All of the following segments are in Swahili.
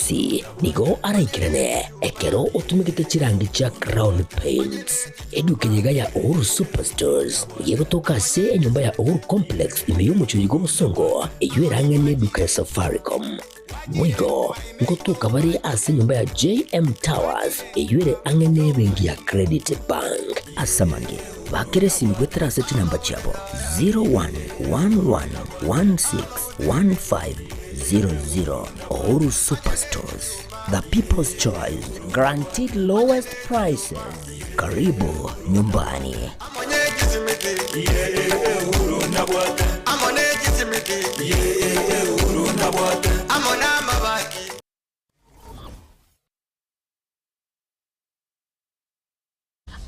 Kisii nigo araikirane ekero utumigite chirangi cha Crown Paints edukenyega ya Uhuru Superstores yego tokase enyumba ya Uhuru Complex imeyumucho yigo musongo eyuerange ne duka ya Safaricom mwigo ngotuka bari ase nyumba ya JM Towers eyuere angene bengi ya Credit Bank asamange bakere simgwe traseti namba chabo 0111161500. Uhuru Superstores, the people's choice, guaranteed lowest prices. Karibu nyumbani.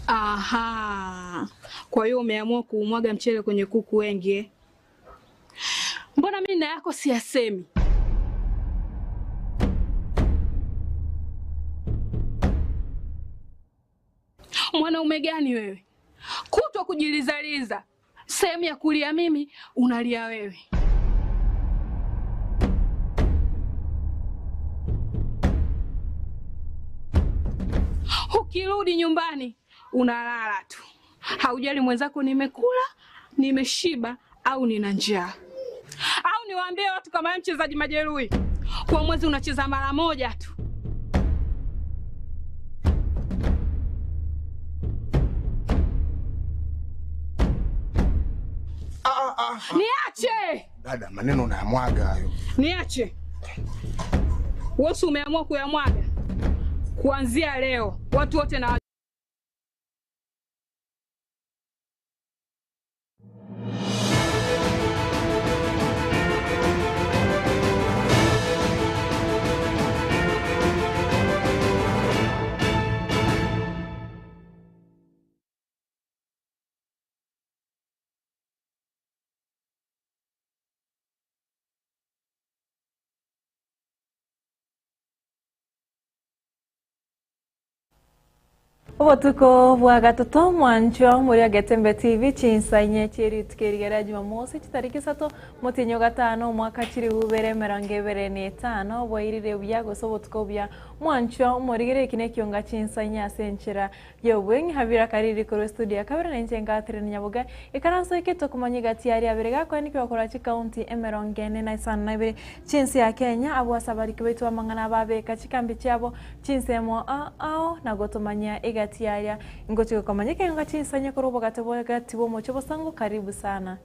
Aha. Kwa hiyo umeamua kuumwaga mchele kwenye kuku wengi. Mbona mimi na yako siyasemi? Mwanaume gani wewe? Kutwa kujilizaliza. Sehemu ya kulia mimi, unalia wewe. Ukirudi nyumbani, unalala tu. Haujali mwenzako nimekula, nimeshiba au nina njaa. Au niwaambie watu kama mchezaji majeruhi. Kwa mwezi unacheza mara moja tu. Niache! Dada, maneno unayamwaga hayo. Niache. Wewe umeamua kuyamwaga. Kuanzia leo, watu wote na Obutuko bwa gatatu mwancho muri Getembe TV Chinsa Inye chiri tukirigera Jumamosi tariki 3 mutinyo gatano mwaka chiri ubere 2025 bwairire byago sobotuko bya mwancho muri Ekeonga Chinsa Inye asenchera yobwengi habira kariri ko studio kabira nenjenga atrene Nyaboga ikaranso iketo kumanyiga tiari abirega ko ni kwakora chi county emerongene na sana ibere Chinsa ya Kenya abo sabariki betu amangana babe kachikambi cyabo Chinsemo na gotomanya tiaria ngochiko kamanyike Ekeonga Chinsa Inye kurobo gatebo gatibo mocho bosango karibu sana.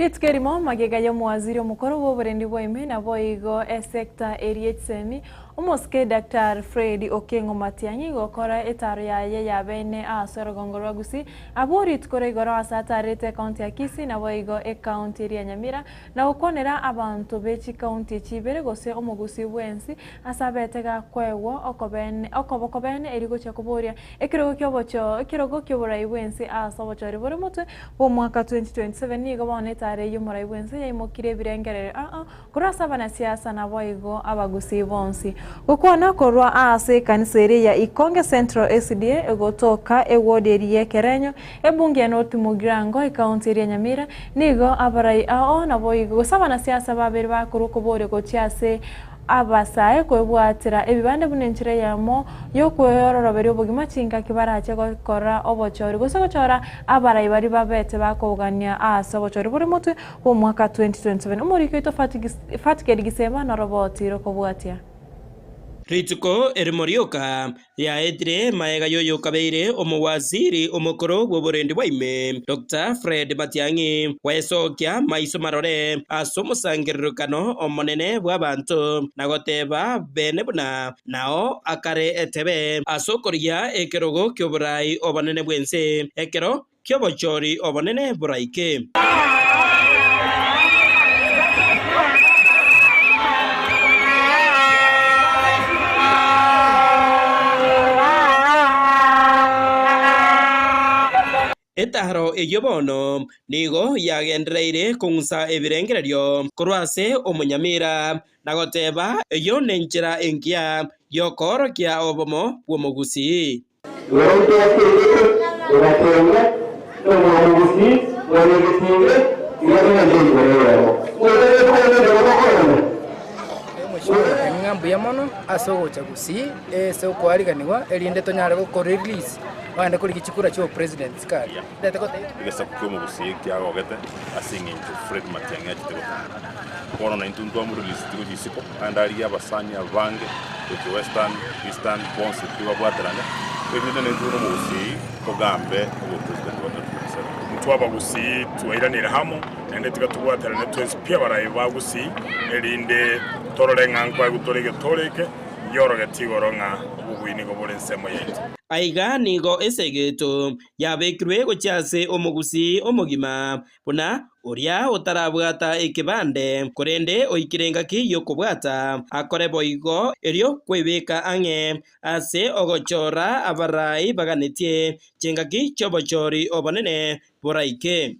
Titkerimo magega yo mwaziri mukoro w'uburendi bw'ime na boigo sector area tsemi umuske Dr. Fred Okengo Matianyi gokora etaro ya bene asorogongorwa gusi abori tukore igoro asatarete county ya Kisii na boigo county ya Nyamira na ukonera abantu bechi county chibere gose omugusi bwensi asabetega kwewo okobokobene erigo chakuboria ekirogo kyoborai bwensi asobochori bore mutwe bo mwaka 2027 nigo boneta yo murai bwense yimukire birengerere kurasa bana siasa na boigo abagusi bonsi gukwana korwa ase kanisere ya Ekeonga Central SDA egotoka ewoderiye kerenyo ebunge no tumugirango county ya Nyamira nigo abarai na boigo sabana siasa babiri bakuruko bore go cyase abasaye kwebwatira ebibande bunenchire yamo yo kweyororo beri obugima chinga kibarache gukora obochori gusogochora abarai bari babete bakogania asobochori buri mutwe wo mwaka 2027 umuriko ito fatikeri gisema na roboti rokobwatia Rituko erimorioka ya edre maega yoyo kabeire omuwaziri omukoro gwoburendi bwaime Dr. Fred Matianyi wesokia maiso marore asomusangirukano omonene bw'abantu nagoteba bene buna nao akare etebe asokoria ekerogo kyoburai obonene bwense ekero kyobochori obonene buraike etaro eyobono nigo yagendereire kung'usa ebirengererio korwase Nyamira na goteba eyo nenchera enkia yokorokia obomo bw'omogusi. Ngambu ya mono asogocha gusi so kwariganirwa erinde tonyare gukora release wande kuri gikikura cyo president skari ndete kote igesa kuko gusi kyagogete asingi into Fred Matiang'i kitego kono na into ndo mu release tigo gisiko andari abasani abange to western eastern bonse tiba bwaterane ebinde ne ndo mu gusi kogambe ubu president wa mutwaba gusi tuwairanira hamo ende tigatubwaterane twese pia baraiba gusi erinde torore ngankwa gutoreke yoroge tigoronga ubwini go bolensemo yete aiga nigo esegeto yabekirwe gochase omogusi omogima buna oria otarabwata ekibande korende oikirenga ki yokobwata akore boigo erio kwebeka ang'e ase ogochora abarai baganetie chengaki chobochori obonene boraike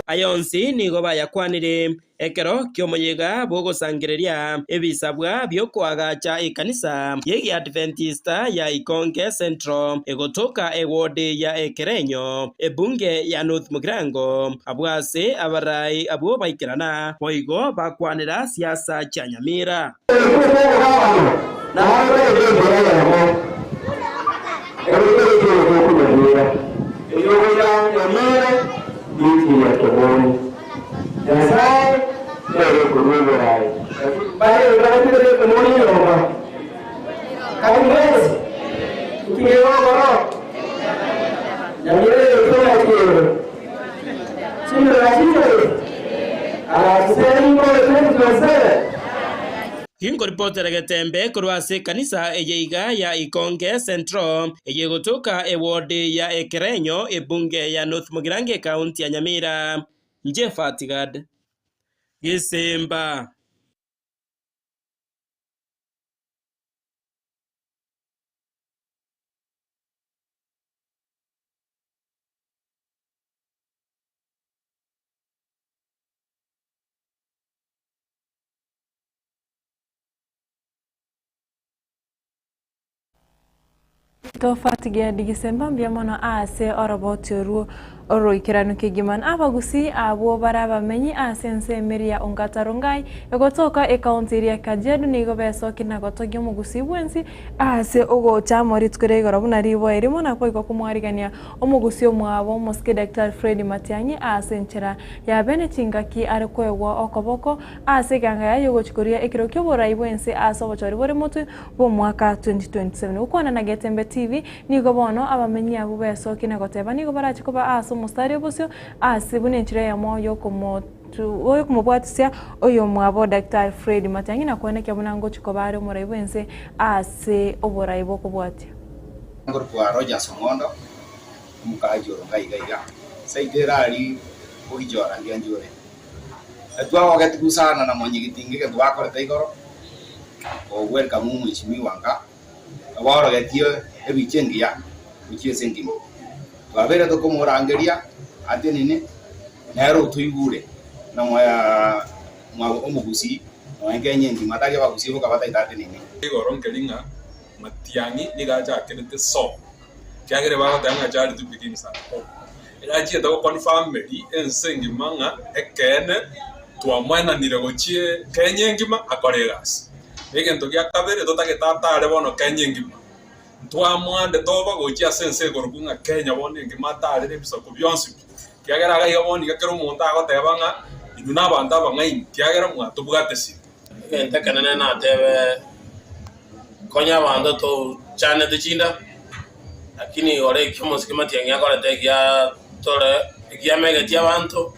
ayonsi nigo bayakwanire ekero kiomoyega bogosangereria ebisabwa byokwagacha ekanisa yegi Adventista ya Ekeonga Central egotoka ewode ya Ekerenyo ebunge ya North Mugirango abwase abarai abo baikirana boigo bakwanira siasa cha Nyamira Hingo reporter Getembe korwase kanisa eyeiga ya Ekeonga Central eyegotoka ewode ya Ekerenyo ebunge ya North Mugirango county ya Nyamira nje Fatigad Gisemba. Tofatigia digisemba mbiamono ase oroboti oroikiranu kigiman abagusi abo barabamenyi ase nsemeria ongatarungai egotoka ekauntiria Kajiado nigo besoki nagotogio mugusi bwensi ase ogocha moritkwere gorobuna ribo erimo nakoigo kumwarigania omugusi omwabo moske Dr. Fred Matiang'i ase nchera ya bene chingaki arekwegwa okoboko ase ganga ya yogochikoria ekirokyo borai bwensi ase obochori bore mutu bo mwaka 2027 ukwana na Getembe TV nigo bono abamenyi abo besoki nagoteba nigo barachikoba ase mustari obusyo ase bunenchire ya moyo kumubwatisia oyo mwabo Dr. Fred Matiang'i nakwoneka bunango chikobare omorai bwense ase oborai bokobwatia ngorwa Roger Songondo mukajoro ngaiga saiderali ogijora ngianjore atwa wagatugusana na mwenyegitingike twakorete igoro o welcome mheshimiwa wanga abaro gatio ebichengia uchiese ngimo twabere tokomorangeria ate nini nero tuyigure na mwa omugusi wangenye ngima tage bagusi boka bataita ate nini igoro nkelinga Matiang'i nigaja kenete so kyagere bagatanga cyari to begin sa iragiye dago kon family ensengi manga ekene twamwana niregochie kenye ngima akoregas egento gya kabere totagetatare bono kenye ngima twamwande toba gochia sense gorukunga Kenya bone ngima tare nebisoko byonsi kyagera gaiga boni gakero umuntu agotebanga inuna banda bangai kyagera mwatubwate si ente kanene na tebe konya bando to chane de chinda lakini ore kimo sikima tiangia kore te kia tole kia mega tia banto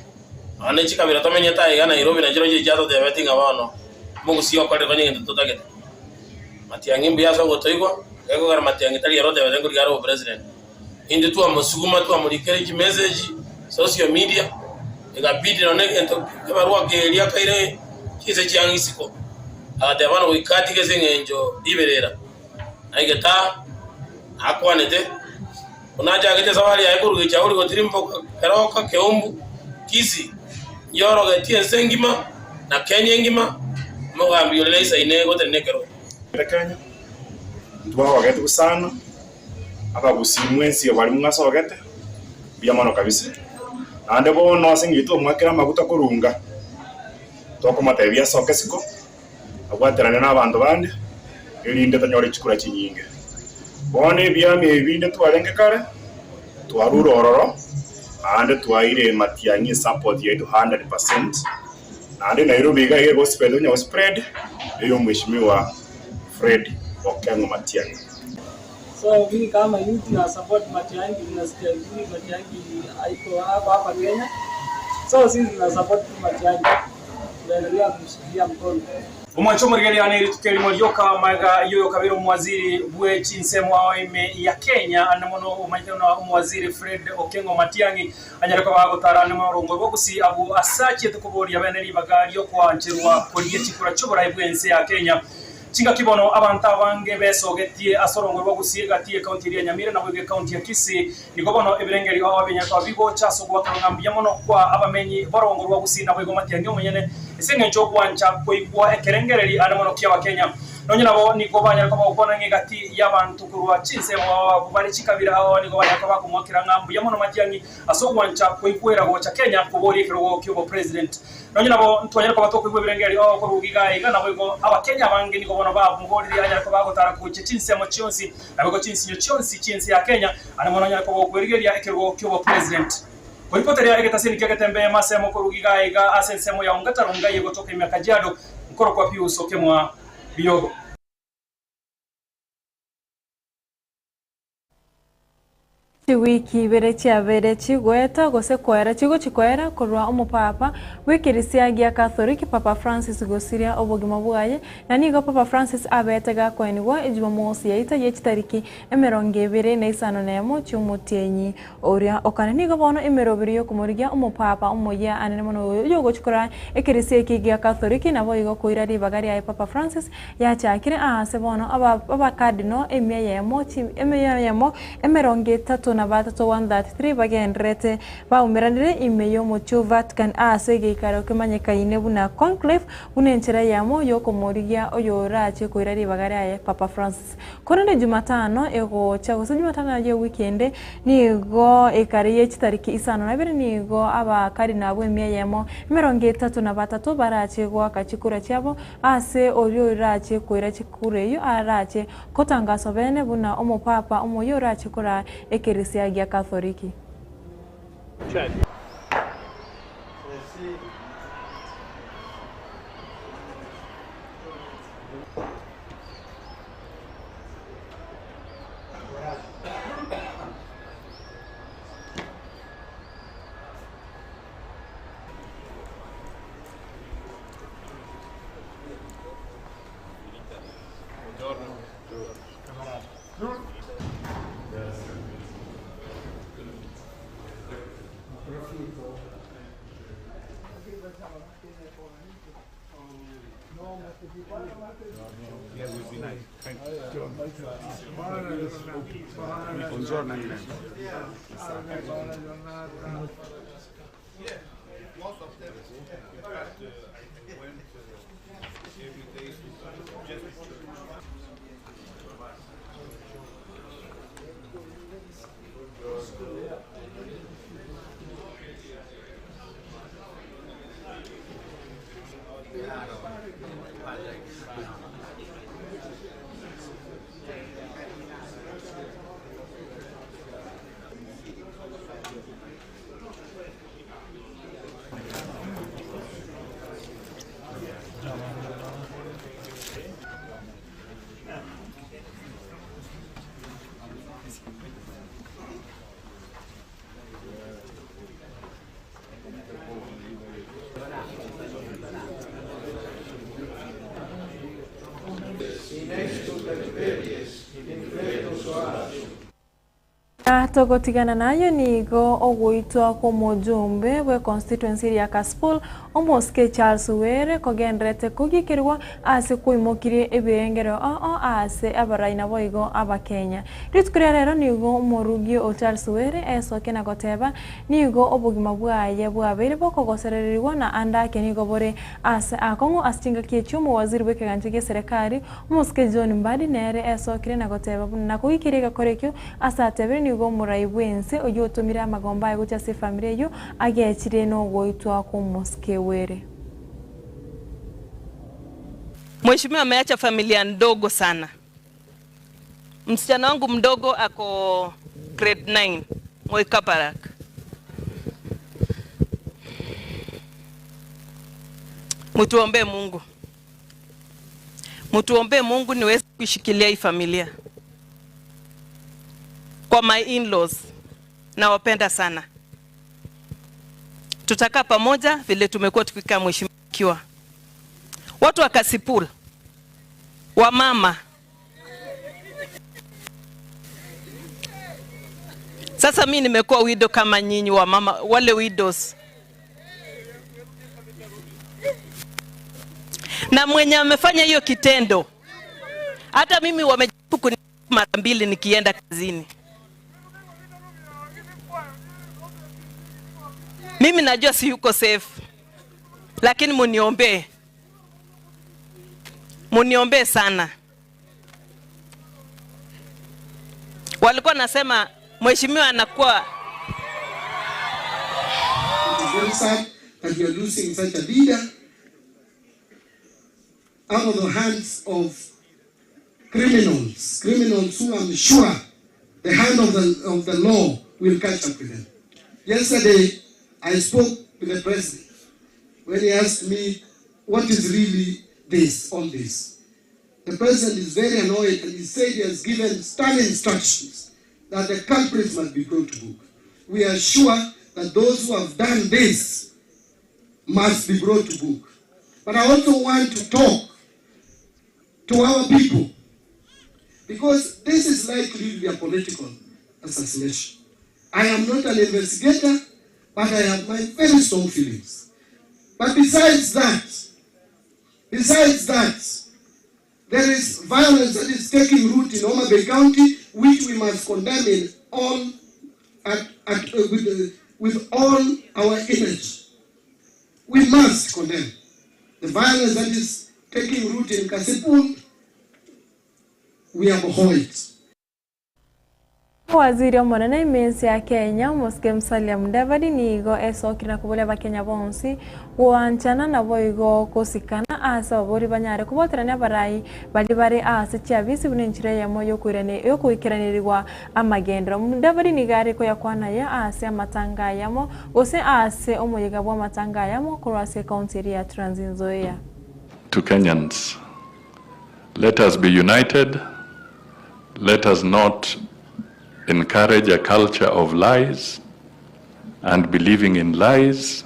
ane chikabira tomenya tai ga Nairobi na jiro jijato de betinga bano mugu sio kore konye nto tagete matiangi mbia so gotoigwa ego gar matiangi tali yaro de betengo garo president indi tu amusuguma tu amulikere ki message social media igabidi no nego kabarua ke lia kaire kise chiangi siko ade bano wikati ke sengenjo iberera aigeta akwanete unaja gete safari ya ikuru cha uri gotirimbo karoka keumbu Kisii yoro getie sengima na Kenya ngima mugambi yole isa inego tenekero Kenya tuwa gete sana aba busimwensi bali mungaso gete bya mano kabisa ande bo no singito mwakira maguta kurunga toko matebya sokesiko agwaterana n'abantu bande irinde tanyore chikura chinyinge bone byami ibinde twarenge kare twarurororo ande twaire matiangi support yetu 100% ande Nairobi ga yego spread onyo spread eyo mheshimiwa Fred Okengo Matiangi. So mimi kama youth na support Matiangi, tunasikia vizuri Matiangi haiko hapa Kenya. So sisi tuna support Matiangi. Tunaendelea kumshikilia mkono. Umwancho murigari ane tukeli moyoka maga yoyo kabiro mwaziri bwe Chinsa ime ya Kenya anamono umanyana umwaziri Fred Okengo Matiangi anyara kwa bagotara ne marongo bogusi abu asache tukubori yabeneri bagari yo kwancherwa koriye chikura chobora ibwense ya Kenya Chinga kibono abanta bange besogetie asorongo bogusiga tie county ya Nyamira na bwe county ya Kisii nikobono ebirengeri aho benya kwa bigo chaso kwa ngambya mono kwa abamenyi borongo bogusi na bwe Matiangi omenyene esinge ncho kwancha koigwa ekerengereri anamono kya Kenya nonye nabo nikobanya kwa ukona ngegati yabantu kurwa Chinsa wa kubali chikabira aho nikobanya kwa kumwakira ngambya mono Matiangi asogwancha koikwera go cha Kenya kubori kirogo kyo president nonye nabo ntwanyera kwa batoko ibirengeri aho ko rugiga igana bwe abakenya bange nikobona babu ngoriri anyara kwa bagotara ku Chinsa mo chonsi nabwo Chinsa ya Kenya anamono nyara kwa kweregeria ekirogo kyo president Ripoti ya Getasini Getembe masemo kurugiga iga asensemo ya ungatarunga yego toka imya Kajiado mkoro kwa piu sokemwa biyogo wiki bere chiabere chigweta gose kwera chigo chikwera kurwa umupapa wikirisia gia Catholic Papa Francis gosiria obogima bwaye na nigo Papa Francis abetega kwenigwa ejumamosi yaita yechitariki emerongevere na isano nemo cyumutienyi oria okane nigo bono emerobiri yo kumurigia umupapa umoya anene mono yogo chikora ekirisia gia Catholic nabo igo koira ribagari ya Papa Francis yachakire ase bono aba cardinal emeyemo emeronge tatu na batatu 133 bagendrete baumiranire imeyo mucho Vatican asege ikaro kemanyeka inebu na conclave unenchera yamo yo komorigia oyorache koirari bagara ya Papa Francis korende Jumatano ego chago Jumatano ya weekend nigo ekariye chitariki isano na bere nigo aba kari nabo emeyemo meronge tatu na batatu barache gwa kachikura cyabo ase oyorache koira chikureyo arache kotangaso bene buna omupapa omoyorache kora ekerisia ya Katoliki. Buongiorno. Togotigana nayo nigo oguitwa ko mujumbe we constituency ya Kaspol omoske Charles Were kogendrete kugikirwa ase kuimokire ebirengero ase abaraina boigo abakenya ritukire rero nigo morugi o Charles Were esoke na goteba nigo obugima bwaye bwabere bokogosererwa na andake nigo bore ase akongo astinga kiechumo waziri wekeganjige serikali omoske John Mbadi nere esokire na goteba na kugikire gakorekyo asatebere nigo muraibwense oyotumira amagomba gucha se family yo agechire no goitwa ku moske Were. Mheshimiwa ameacha familia ndogo sana. Msichana wangu mdogo ako grade 9 Moikaparak. Mutuombe Mungu. Mutuombe Mungu niweze kushikilia hii familia. Kwa my in-laws nawapenda sana. Tutakaa pamoja vile tumekuwa tukikaa mheshimiwa. Watu wa Kasipul, wa mama. Sasa mimi nimekuwa widow kama nyinyi wa mama, wale widows. Na mwenye amefanya hiyo kitendo, hata mimi wamejaribu kunipa mara 2 nikienda kazini. Mimi najua si yuko safe, lakini muniombe. Muniombe sana. Walikuwa nasema mheshimiwa anakuwa. It is very sad that we are losing such a leader out of the hands of criminals who I'm sure the hand of the law will catch up with them. Yesterday, I spoke to the president when he asked me, what is really all this? The president is very annoyed and he said he has given stern instructions that the culprits must be brought to book. We are sure that those who have done this must be brought to book. But I also want to talk to our people, because this is likely to be a political assassination. I am not an investigator, but I have my very strong feelings. But besides that, there is violence that is taking root in Homa Bay County, which we must condemn in all with all our energy. We must condemn the violence that is taking root in Kasipul. We abhor it. Waziri omonene imensi ya Kenya Moske Musalia Mudavadi nigo esokira kubole bakenya bonsi wanchana na boigo kosikana asa obori banyare kuboterania barai bali bare asa chabisi bunenchire ya moyo kwirane yo kuikiranirwa amagendro. Mudavadi nigari ko yakwana ya asa amatanga yamo ose ase omoyega bwa matanga yamo kurase county ya Trans Nzoia. To Kenyans, let us be united. Let us not encourage a culture of lies and believing in lies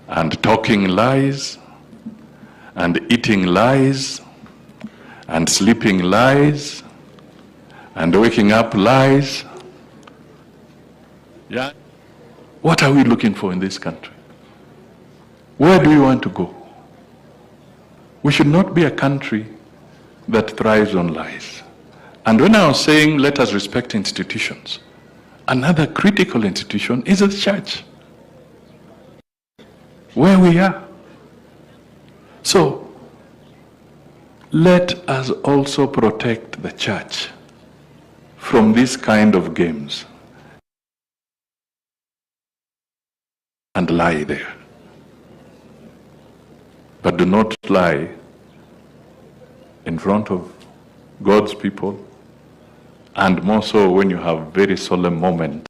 and talking lies and eating lies and sleeping lies and waking up lies. Yeah. What are we looking for in this country? Where do we want to go? We should not be a country that thrives on lies. And when I was saying let us respect institutions, another critical institution is the church, where we are. So let us also protect the church from this kind of games and lie there. But do not lie in front of God's people, and more so when you have very solemn moments.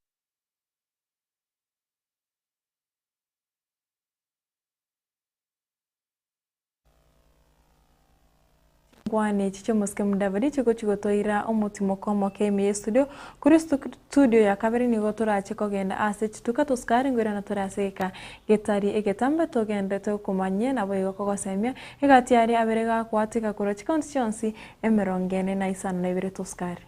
Wane chicho Moske Mudavadi chiko toira omutimo komo kemi studio kuri studio ya kabiri ni gotora chiko genda ase chituka tuskari ngwira na toraseka getari egetambe togenda to kumanye na boyo kogosemia egatiari aberega kwatika kuro constituency emerongene na isana na ibire tuskari.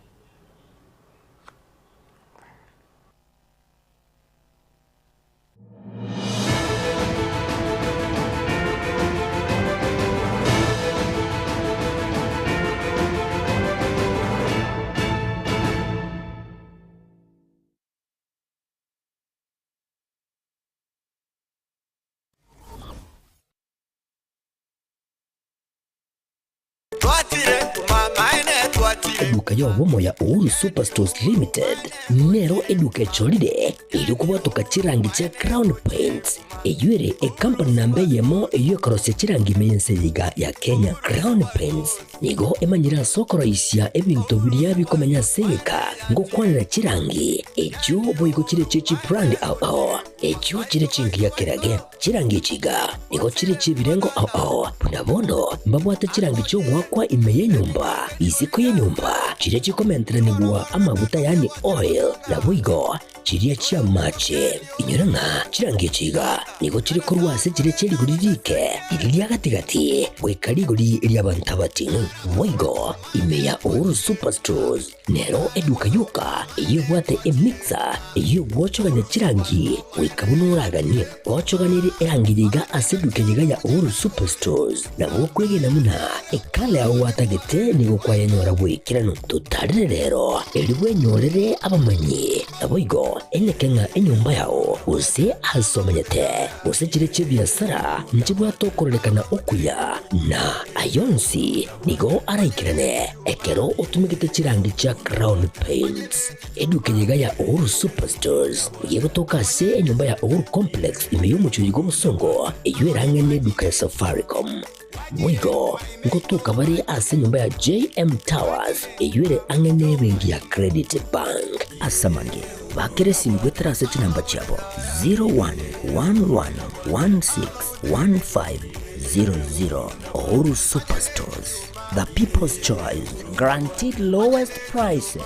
eduka yobomo ya Uhuru Superstores Limited nero eduka echolide irikubotoka chirangi cha Crown Paints eyuere company nambe yemo eyokorose chirangi meyense yiga ya Kenya. Crown Paints nigo emanyira soko raisia ebintu biria bikomenya seka ngo kwanira chirangi echo boigo chire chichi brand ao echo chire chingi ya kirage chirangi chiga nigo chire chibirengo ao punabono mbabwate chirangi cyo gwakwa imeye nyumba iziko ye nyumba chire chikomentre nigwa amavuta yani oil na boigo chiria chia mache inyuranga chirangi chiga nigo chire korwase chire chiri guririke iriria gatigati wekariguri iria bantabatinu boigo imeya Uhuru Superstores nero eduka yuka iyo bwate emixer iyo bwochoganya chirangi wikabunuraganie bwochoganire erangi yiga aseduke yiga ya Uhuru Superstores na bokwege namuna ekale aho watagete nigo kwayanyora bwikirano tutarire rero eriwe nyorere abamanyi aboigo enekenga enyumba yao use asomanyete use chire chibiasara njibwa tokorelekana okuya na ayonsi nigo araikirane ekero utumigite chirangi cha Crown Paints eduke yiga ya Uhuru Superstores yegotoka se enyumba ya Uhuru Complex imeyumucho yigo musongo eyuerange neduka ya Safaricom mwigo ngotuka bari ase nyumba ya JM Towers eyuere angene bengi ya Credit Bank asamange bakere simgwe trase chinamba chabo 0111161500 Uhuru Superstores, the people's choice, guaranteed lowest prices.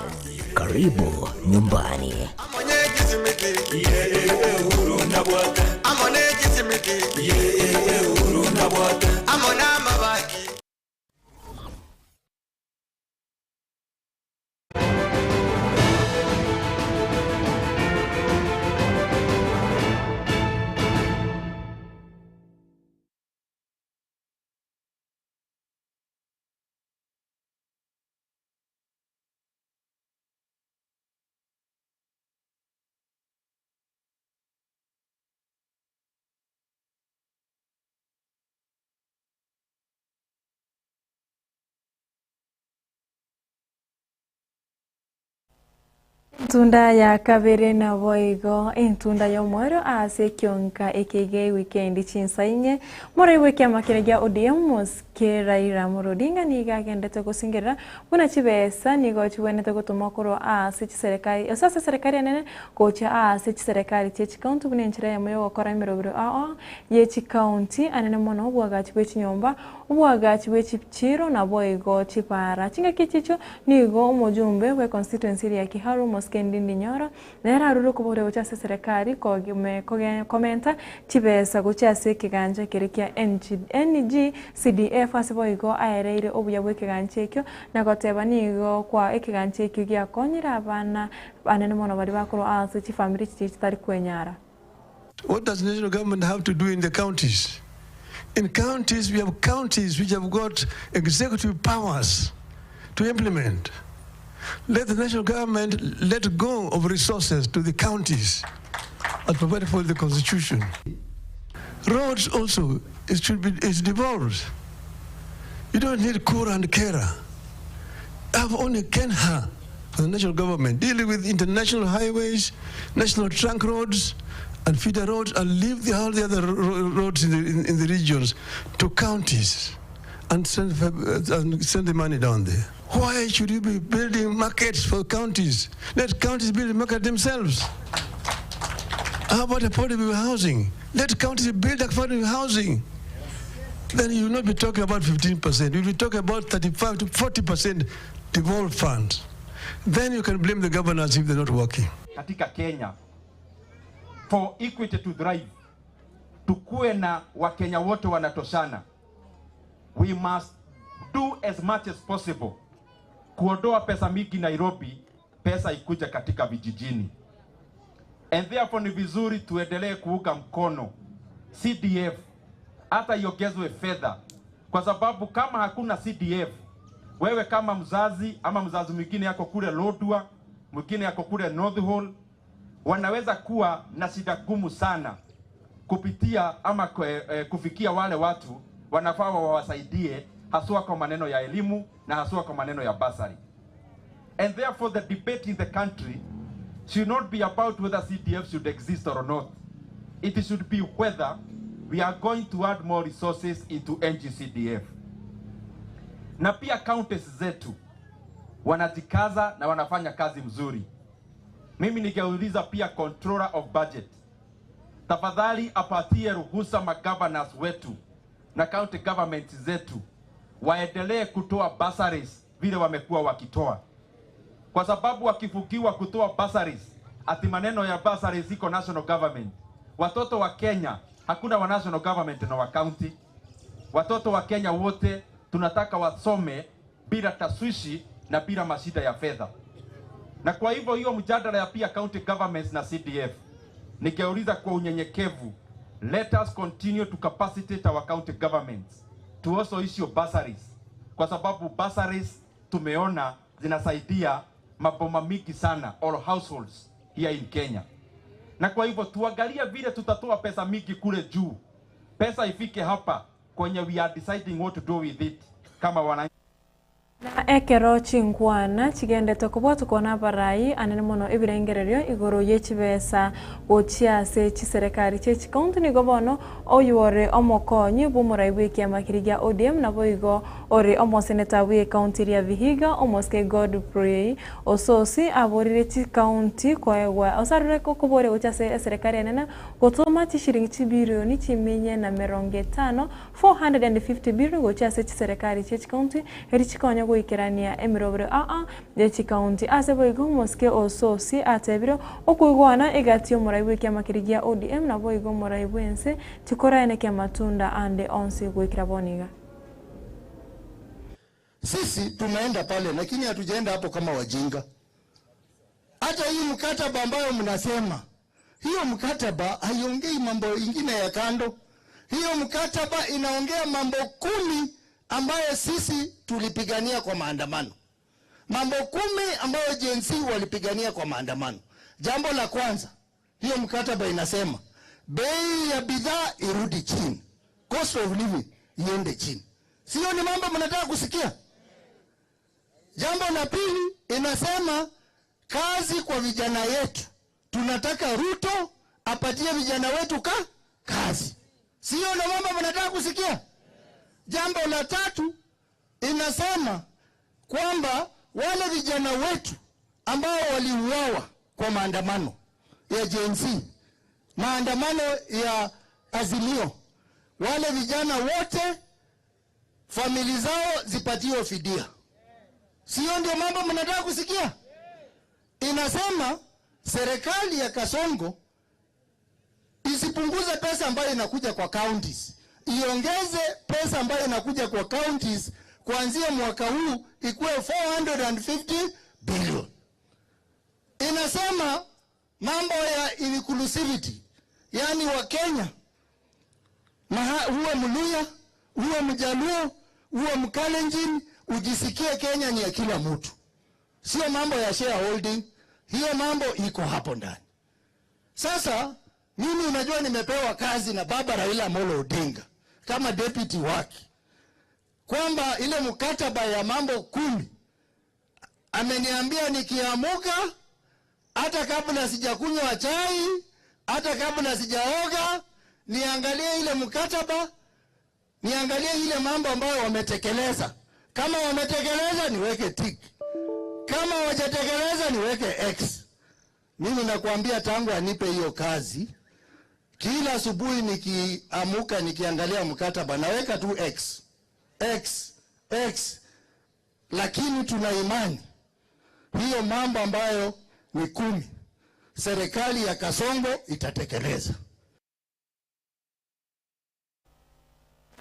Karibu nyumbani. Tunda ya kabere na boigo intunda ya mwero ase Ekeonga ekege weekend Chinsa Inye more weke makiregia ODM ke Raila Odinga niga gendete gusingira buna chibesa nigo chwenete gutuma kuro ase serikali sasa serikali nene kocha ase serikali che county bune nchira ya moyo gukora imirobiro ye county anene mono bwaga chibwe chinyomba ubwaga chibwe chipchiro na boigo chipara chinga kichicho nigo umujumbe we constituency ya Kiharu Moskendi Nyoro nera ruru kubore uchase serikali komenta chibesa guchase kiganja kirikia NG CDF asiboigo aereire obuya bwe kiganja ekyo nagoteba nigo kwa ekiganja ekyo gya konyira abana anene mono bari bakuru ase chi family chitari kwenyara. What does the national government have to do in the counties? In counties, we have counties which have got executive powers to implement. Let the national government let go of resources to the counties as provided for the Constitution. Roads also is devolved. You don't need Kura and Kera. Have only Kenha for the national government dealing with international highways, national trunk roads, and feeder roads, and leave all the other roads in the regions to counties and send the money down there. Why should you be building markets for counties? Let counties build a market themselves. How about affordable housing? Let counties build affordable housing. Then you will not be talking about 15%. You will be talking about 35 to 40% devolved funds. Then you can blame the governors if they're not working. Katika Kenya, for equity to thrive, tukuwe na Wakenya wote wanatoshana. We must do as much as possible kuondoa pesa mingi Nairobi, pesa ikuja katika vijijini. And therefore ni vizuri tuendelee kuunga mkono CDF hata iongezwe fedha, kwa sababu kama hakuna CDF, wewe kama mzazi ama mzazi mwingine yako kule Lodwar, mwingine yako kule North Hall, wanaweza kuwa na shida gumu sana kupitia ama kufikia wale watu wanafaa wawasaidie haswa kwa maneno ya elimu na haswa kwa maneno ya bursary. And therefore the debate in the country should not be about whether CDF should exist or not. It should be whether we are going to add more resources into NGCDF. Na pia counties zetu wanajikaza na wanafanya kazi mzuri. Mimi ningeuliza pia controller of budget, tafadhali apatie ruhusa magovernors wetu na county government zetu waendelee kutoa bursaries vile wamekuwa wakitoa, kwa sababu wakifukiwa kutoa bursaries, ati maneno ya bursaries iko national government. Watoto wa Kenya hakuna wa national government na wa county. Watoto wa Kenya wote tunataka wasome bila taswishi na bila mashida ya fedha. Na kwa hivyo hiyo mjadala ya pia county governments na CDF, nikeuliza kwa unyenyekevu, let us continue to capacitate our county governments to also issue bursaries, kwa sababu bursaries tumeona zinasaidia maboma mingi sana all households here in Kenya. Na kwa hivyo tuangalie vile tutatoa pesa mingi kule juu, pesa ifike hapa kwenye we are deciding what to do with it kama wana na ekero chingwana chigendete kubwatu kona barai anene mono ibirengererio igoro yechibesa ochiase chiserekari chechi county ni gobono oyore omokonyi bumurai wiki amakirigia ODM na boigo ore omoseneta wi county ya Vihiga omoske Godfrey ososi aborire chi county kwaegwa osarure kokobore ochiase serikali anene gotoma chishiringi bilioni chimenye na 5 450 bilioni ochiase chiserekari chechi county erichikonyo goikerania emirobere dechi county ase boigo moske ososi atebiro okuigwana egatio murai wiki amakirigia ODM na boigo murai bwense tikorane kia matunda ande onsi goikira boniga. Sisi tumeenda pale lakini hatujaenda hapo kama wajinga. Hata hii mkataba ambayo mnasema, hiyo mkataba haiongei mambo ingine ya kando. Hiyo mkataba inaongea mambo 10 ambayo sisi tulipigania kwa maandamano. Mambo 10 ambayo Gen Z walipigania kwa maandamano. Jambo la kwanza, hiyo mkataba inasema bei ya bidhaa irudi chini. Cost of living iende chini. Sio ni mambo mnataka kusikia? Jambo la pili inasema kazi kwa vijana wetu. Tunataka Ruto apatie vijana wetu kazi. Sio na mambo mnataka kusikia? Jambo la tatu inasema kwamba wale vijana wetu ambao waliuawa kwa maandamano ya Gen Z, maandamano ya Azimio, wale vijana wote famili zao zipatiwe fidia. Sio ndio mambo mnataka kusikia? Inasema serikali ya Kasongo isipunguze pesa ambayo inakuja kwa counties, iongeze pesa ambayo inakuja kwa counties kuanzia mwaka huu ikuwe 450 billion. Inasema mambo ya inclusivity, yani wa Kenya huwe Mluya, huwe Mjaluo, huwe Mkalenjin, ujisikie Kenya ni ya kila mtu. Sio mambo ya shareholding, hiyo mambo iko hapo ndani. Sasa mimi unajua nimepewa kazi na baba Raila Amolo Odinga kama deputy wake, kwamba ile mkataba ya mambo 10 ameniambia nikiamuka, hata kabla sijakunywa chai, hata kabla sijaoga, niangalie ile mkataba, niangalie ile mambo ambayo wametekeleza. Kama wametekeleza niweke tick, kama hawajatekeleza niweke X. Mimi nakwambia tangu anipe hiyo kazi, kila asubuhi nikiamuka nikiangalia mkataba naweka tu X. X, X. Lakini tuna imani hiyo mambo ambayo ni 10 serikali ya Kasongo itatekeleza.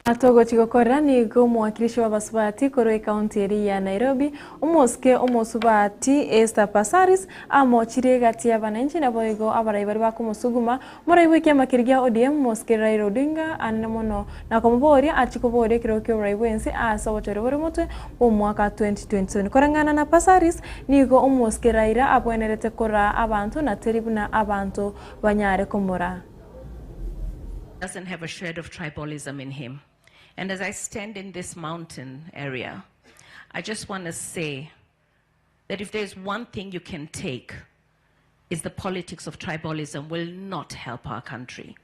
Atogo chigokora ni go mwakilishi wa basubati koro county ya Nairobi umoske umosubati Esther Passaris amo chirega tia bananchi na boigo abarai bari bakumusuguma murai wiki makirigia ODM moske Raila Odinga anemono na kombori achikobore kirokyo raiwensi asa wachore bore motwe umwaka 2027 korangana na Passaris nigo umoske Raila abwenerete kora abantu na teribuna abantu banyare komora. Doesn't have a shred of tribalism in him. And as I stand in this mountain area, I just want to say that if there's one thing you can take, is the politics of tribalism will not help our country.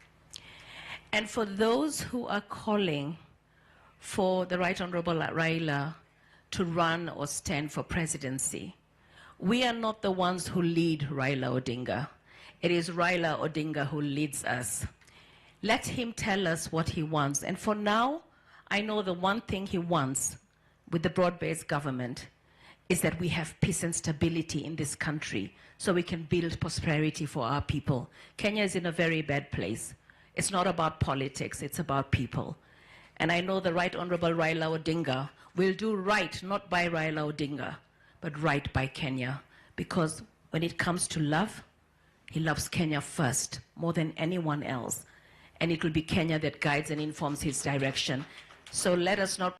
And for those who are calling for the Right Honorable Raila to run or stand for presidency, we are not the ones who lead Raila Odinga. It is Raila Odinga who leads us. Let him tell us what he wants. And for now, I know the one thing he wants with the broad-based government is that we have peace and stability in this country so we can build prosperity for our people. Kenya is in a very bad place. It's not about politics, it's about people. And I know the Right Honorable Raila Odinga will do right, not by Raila Odinga, but right by Kenya. Because when it comes to love, he loves Kenya first, more than anyone else. And it will be Kenya that guides and informs his direction. So let us not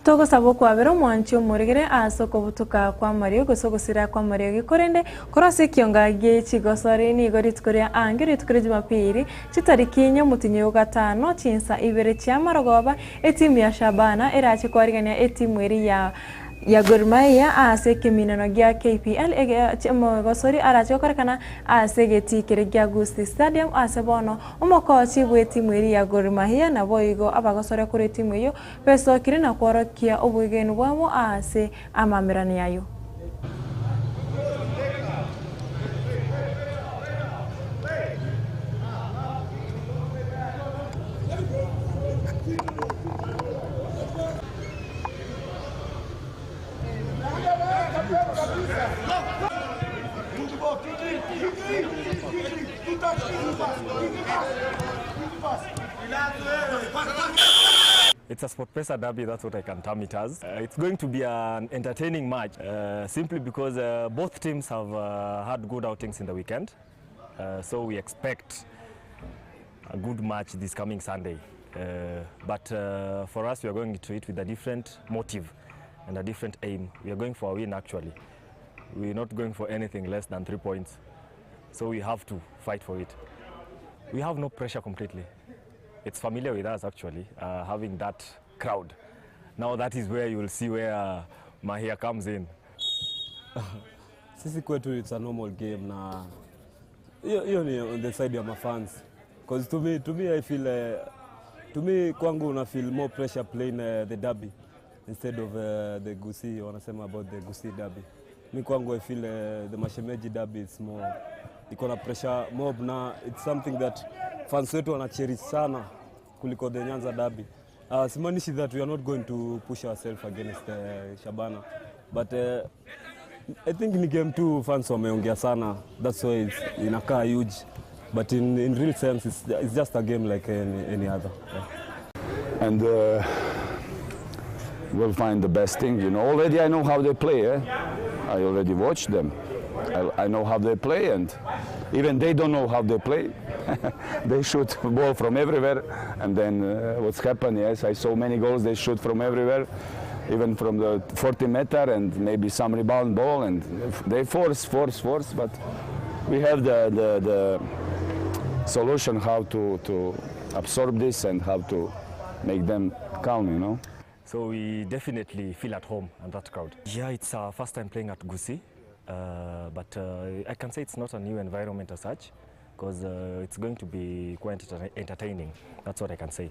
Togo sabo kwa bero mwancho murigere asoko butuka kwa Mario gusogosira kwa Mario gikorende korose Ekeonga gechigosore ni goritkoria angere tukure Jumapili chitariki nyamutinyo gatano Chinsa ibere cia marogoba etimu ya Shabana erache kwarigania etimu eri ya Gor Mahia ase keminano gya KPL gosori arache korekana ase getikere gya Gusti Stadium ase bono omokochi bwetimu eri ya Gor Mahia na boigo abagosore kuri timu iyo peso kire na kworokia obwegenu bwabo ase amamirani yayo. It's a SportPesa derby, that's what I can term it as. It's going to be an entertaining match, simply because both teams have had good outings in the weekend. So we expect a good match this coming Sunday. But for us, we are going to it with a different motive and a different aim. We are going for a win, actually. We're not going for anything less than 3 points. So we have to fight for it. We have no pressure completely. It's familiar with us, actually, having that crowd. Now that is where you will see where Mahia comes in. Sisi kwetu it's a normal game na hiyo ni on the side of my fans. Because to me I feel kwangu na feel more pressure playing the derby instead of the Gusii, wanasema about the Gusii derby. Mi kwangu I feel the Mashemeji derby is more iko na pressure mob na it's something that fans wetu wanacherish sana kuliko the Nyanza derby. Simanishi that we are not going to push ourselves against Shabana, but I think in game 2 fans wameongea sana, that's why it's inakaa huge, but in real sense it's just a game like any other. Yeah. And we'll find the best thing, you know. Already I know how they play. I already watched them. I know how they play, and even they don't know how they play. They shoot ball from everywhere, and then what's happened, yes, I saw many goals, they shoot from everywhere, even from the 40-meter, and maybe some rebound ball, and they force, but we have the solution how to absorb this and how to make them calm, you know. So we definitely feel at home in that crowd. Yeah, it's our first time playing at Kisii, but I can say it's not a new environment as such, because it's going to be quite entertaining. That's what I can say.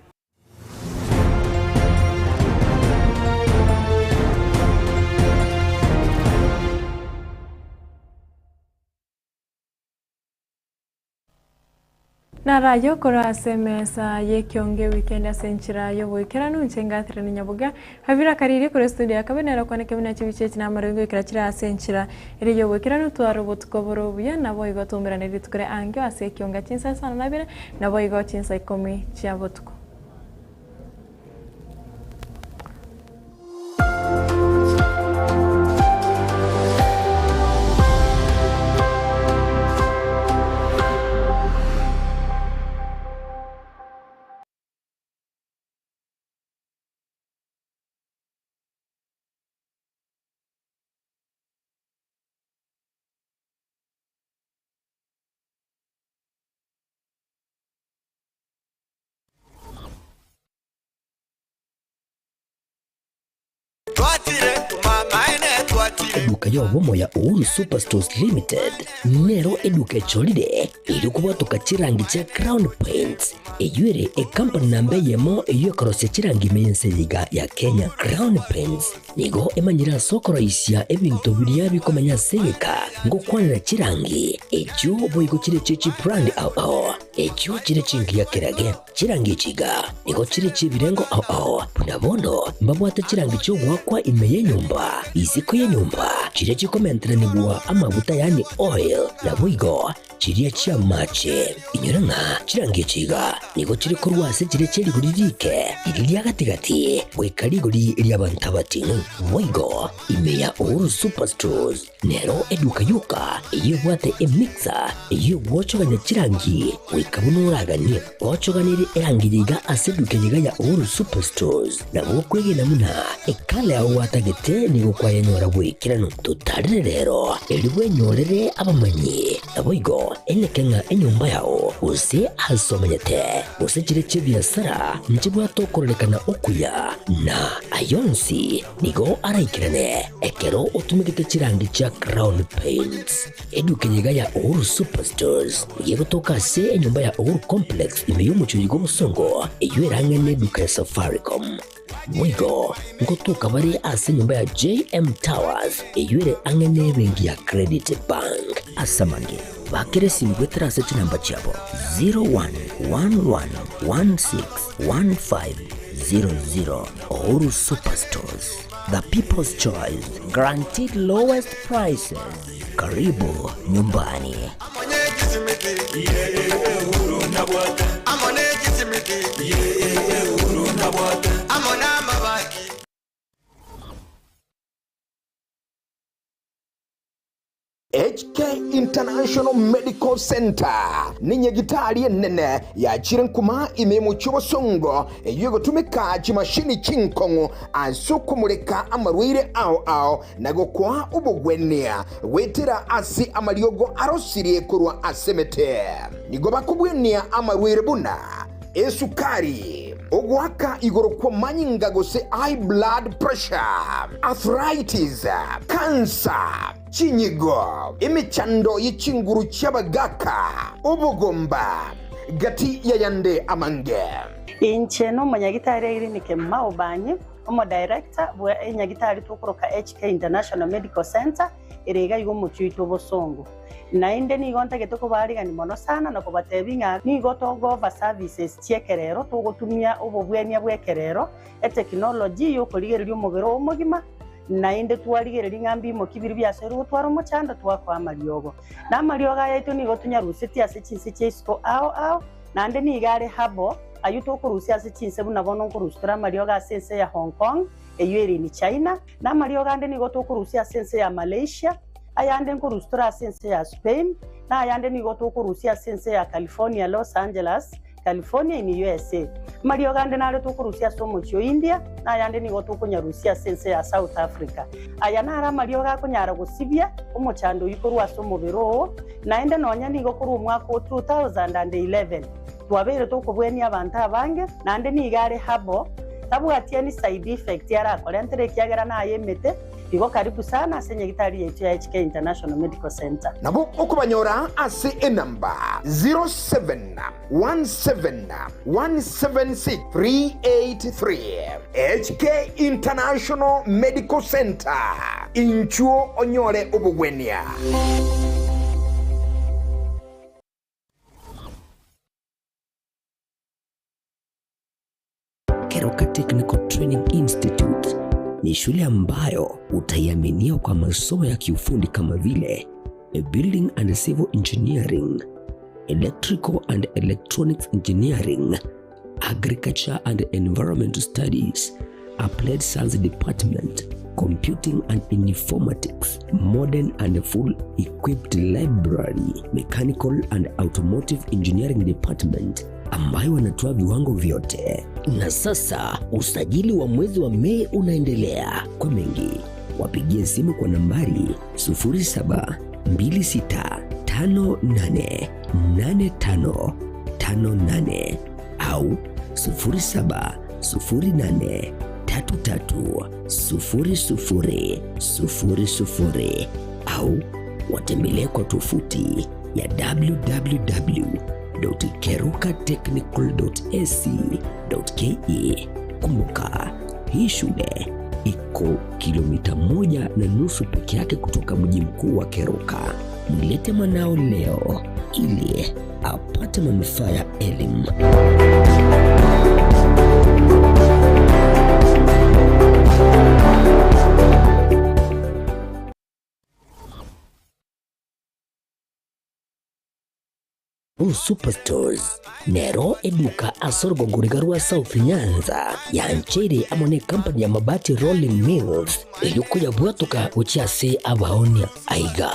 Na rayo kora semesa Ekeonga weekend asenchira yo boikera nunchenga athirani Nyaboga havira kariri kore studio akabenera kwane kemina chibiche na marengo ikirachira asenchira iri yo boikera nutwaro botukoboro buya nabo igotumira neri tukore angyo ase Ekeonga Chinsa sana nabire nabo igo Chinsa 10 chia botuko. Eduka yo bomo ya Uhuru Superstores Limited nero eduka cholide ili kubatuka chirangi cha Crown Paints eyure company nambe yemo eyo korose chirangi mense liga ya Kenya. Crown Paints nigo emanyira soko raisia ebintu biriya bikomanya seka ngo kwanira chirangi ejo boyiko chire chechi brand ao ejo chire chingi ya kerage chirangi chiga nigo chire chibirengo ao punabondo mbabwata chirangi cyo gwakwa imeye nyumba iziko ya nyumba chire chikomentera nibwa amavuta yani oil na bwigo chiriya chia mache inyoranga chirangi chiga nigo chire kurwase chire cheri guririke iriya gatigati wekari guri iriya bantabati bwigo imeya Uhuru Superstores nero eduka yuka iyo bwate emixer iyo wochoganya chirangi wikabunuragani wochoganire erangiriga aseduke yiga ya Uhuru Superstores na bokwege namuna ekale aho watagete nigo kwayanyora bwikirano tutarire rero elibwe nyorere abamanyi aboigo enekenga enyumba yao use asomanyete use chire chebiasara nchibwa tokorelekana okuya na ayonsi nigo araikirane ekero utumikite chirangi cha Crown Paints eduke yiga ya Uhuru Superstores yego toka se enyumba ya Uhuru Complex imeyumucho yigo musongo eyuerange neduka ya Safaricom mwigo ngotuka bari ase nyumba ya JM Towers eyure angene bengi ya Credit Bank asamange bakere simbwetera ase namba chabo 0111161500 Uhuru Superstores, the people's choice, guaranteed lowest prices. Karibu nyumbani. HK International Medical Center ni nyagitari nene ya chirenkuma imemu chobosongo yugo tumika chimashini chinkongo asukumureka amarwire ao nago kwa ubugwenia wetera asi amaryogo arosirie kurwa asemete nigo bakubwenia amarwire buna esukari ogwaka igoro kwa manyinga gose high blood pressure, arthritis, cancer, chinyigo, imichando yichinguru chabagaka, ubugomba, gati yayande amange. Incheno manyagitari irinike maobanyi, omo director bwa nyagitari tukoroka HK International Medical Center irega yugo muchuito bosongo. Nainde ni gonta getoko bari gani mono sana na kubatebinga ni gotogo va services chekerero tugotumia ubobwenia bwekerero technology yo kurigererio mugero omugima nainde twarigereria ngambi mo kibiri byasero twaro mochanda twakwa amariogo na amarioga yetu ni gotunya ruseti ase Chinsa chesko ao nande ni gare habo ayuto kurusia ase Chinsa buna bono kurustura marioga sense ya Hong Kong eyeri ni China na marioga ande ni goto kurusia sense ya Malaysia ayande nkurustura sense ya Spain na ayande ni goto kurusia sense ya California, Los Angeles, California in USA. Mario gande nale to kurusia somo cho India na ayande ni goto kunyarusia sense ya South Africa. Ayana ara Mario ga kunyara gusibia umuchando yikorwa somo bero na ende nonya ni gokuru mwaka 2011. twabere tukubwenia abantu abange nande nigare habo tabwatia ni side effect yara kolentere kiagera na yemete igo karibu sana senye gitari yetu ya HK International Medical Center nabo okubanyora ase enamba 0717176383 HK International Medical Center inchuo onyore obugwenia. Keroka Technical Training Institute ni shule ambayo utaiaminia kwa masomo ya kiufundi kama vile Building and Civil Engineering, Electrical and Electronics Engineering, Agriculture and Environmental Studies, Applied Science Department, Computing and Informatics, Modern and Full Equipped Library, Mechanical and Automotive Engineering Department, ambayo wanatoa viwango vyote. Na sasa usajili wa mwezi wa Mei unaendelea. Kwa mengi wapigie simu kwa nambari 0726588558 au 0708330000 au watembelee kwa tovuti ya www.kerukatechnical.ac.ke. Kumbuka, hii shule iko kilomita 1.5 peke yake kutoka mji mkuu wa Keruka. Mlete mwanao leo ili apate manufaa ya elimu. Superstores nero eduka asorgo ngurigarua South Nyanza ya nchiri amone company ya mabati Rolling Mills yuko ya bwatuka uchiase abaonia aiga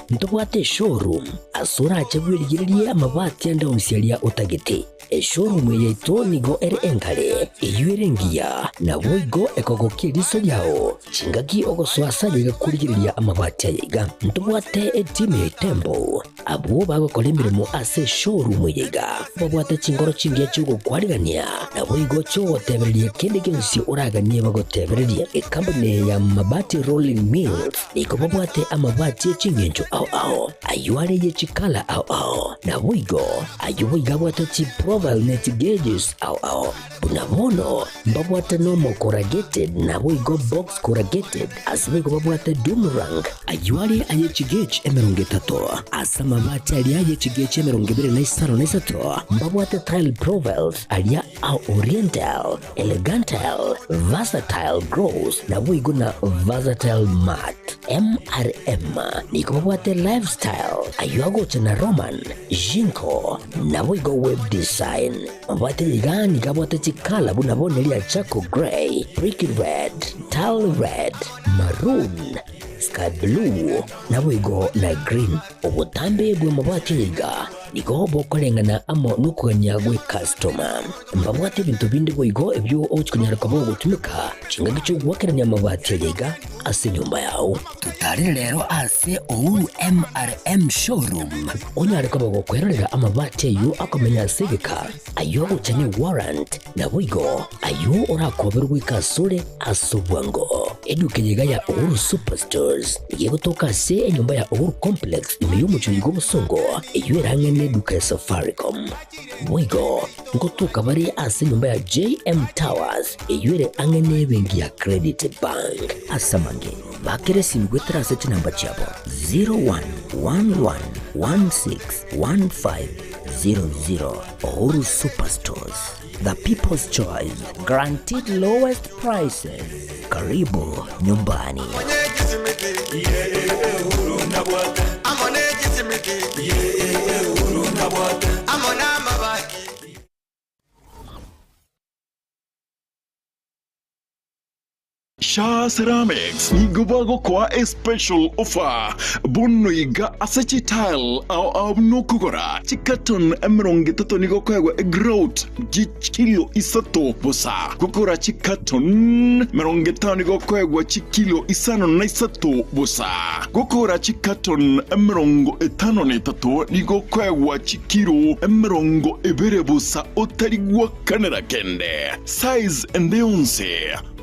ntobwate showroom asura achagwirigirie amabati anda unsialia utagete showroom yeito nigo ere enkale eyuerengia na boigo ekogokie riso yao chingaki ogoswasa ligakurigiria amabati aiga ntobwate team Tembo abo bagokora imirimo ase showroom yiga babwata chingoro chingia chugo kwarigania na boigo cho tebererie kende gensi uraganie bagotebererie company ya mabati Rolling Mills niko babwate amabati chingenjo au ayuare ye chikala au na boigo ayuiga bwata chi profile net gauges au bunabono babwata normal corrugated na boigo box corrugated asibigo babwata boomerang ayuare aye chigage emeronge tato asama mabati alia ye chigage emeronge bere na isaro na isato babwata tile profiles alia au oriental elegantal versatile gross na boigo na versatile mat MRM niko babwate lifestyle ayuago chana Roman Jinko na boigo web design babwate ligani kabwate chikala bunabone lia Chaco Gray, Brick Red, Tile Red, Maroon, Sky Blue na boigo na green obutambe bwe mabwate liga niko bokolengana amo nukuganyagwe customer mbabwate bintu bindi boigo ebyo ochikunyaraka bo gutumika chinga gicho gwakeranya mabati liga ase nyumba yao tutari lero ase MRM showroom onyareka bagokwerera amabati yu akomenya segeka ayo guchani warrant na boigo ayo orakoberwa ikasure asubwango edukenyega ya Superstores yegotoka se nyumba ya Complex imeyumu chuligo busongo iyo erangene duka ya Safaricom boigo ngotoka bari ase nyumba ya JM Towers iyo ere angene bengi ya Credit Bank asamange bakere simgwetera sete namba chabo 0111161500 Uhuru Superstores, the people's choice, guaranteed lowest prices. Karibu nyumbani. Sha Ceramics nigobago kwa a special offer bono iga asachi tile au nokugora chikaton emeronge tato nigo kwa growth kilo isato bosa gukora chikaton meronge tano nigo kwa kilo isano na isato bosa gukora chikaton emerongo etano ne tato nigo kwa kilo emerongo ebere bosa otarigwa kanera kende size endeonse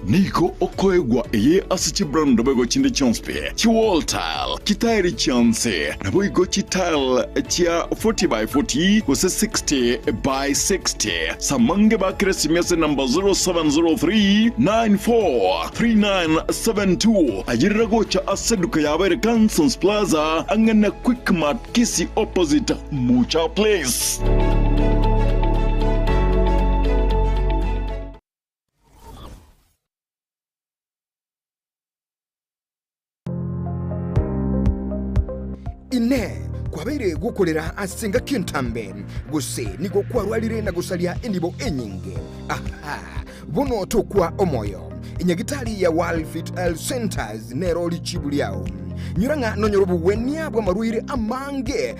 Niko okoegwa eye asichi brand bego chinde chonspe chi wall tile kitairi chance na boigo chi tile chia 40 by 40 kose 60 by 60 samange ba kresi mese number 0703 943972 ajira gocha aseduka yabere Kansas Plaza angana Quick Mart Kisii opposite Mucha Place. Inye kwabeire gukorera asinga kintambe guse nigo kwarwalire na gusalia endibo enyinge aha buno tokwa omoyo inyagitali ya World Fit Health Centers nero lichibuliao nyuranga nonyorobu wenia bwa maruire amange